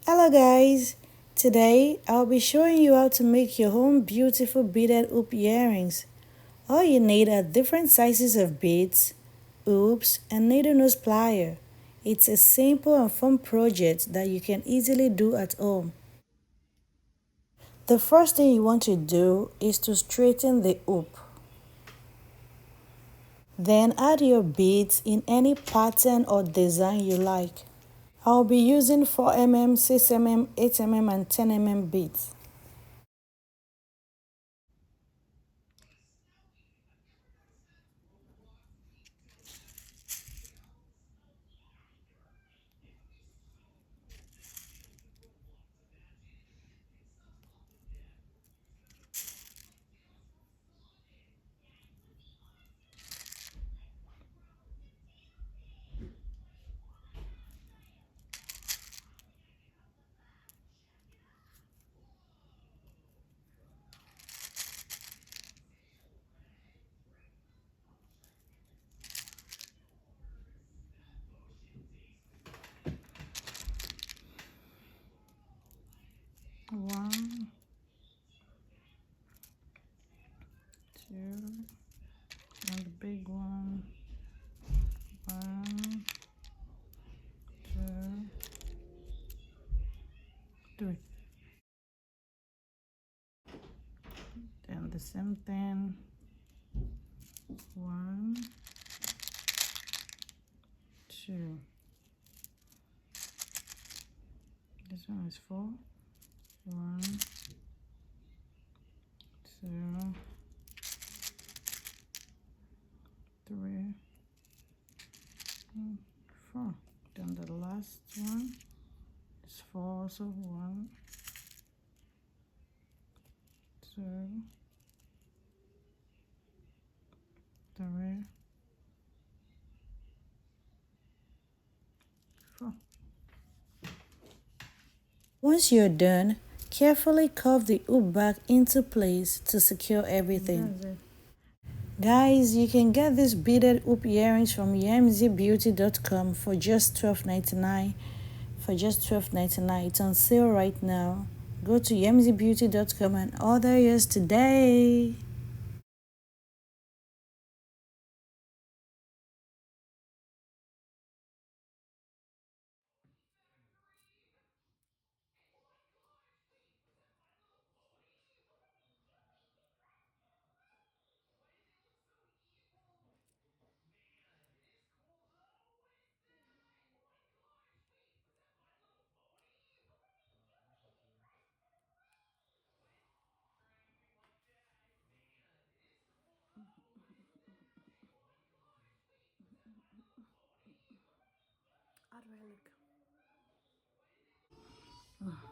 Hello guys, today I'll be showing you how to make your own beautiful beaded hoop earrings. All you need are different sizes of beads, hoops, and needle nose plier. It's a simple and fun project that you can easily do at home. The first thing you want to do is to straighten the hoop. Then add your beads in any pattern or design you like. I'll be using 4mm, 6mm, 8mm, and 10mm beads. One, two, and the big one. One, two, three. Then the same thing. One, two. This one is four. One, two, three, and four. Then the last one is four also. One, two, three, four. Once you're done, carefully curve the hoop back into place to secure everything. Guys, you can get these beaded hoop earrings from Yemzybeauty.com for just $12.99. It's on sale right now. Go to Yemzybeauty.com and order yours today. How do I look?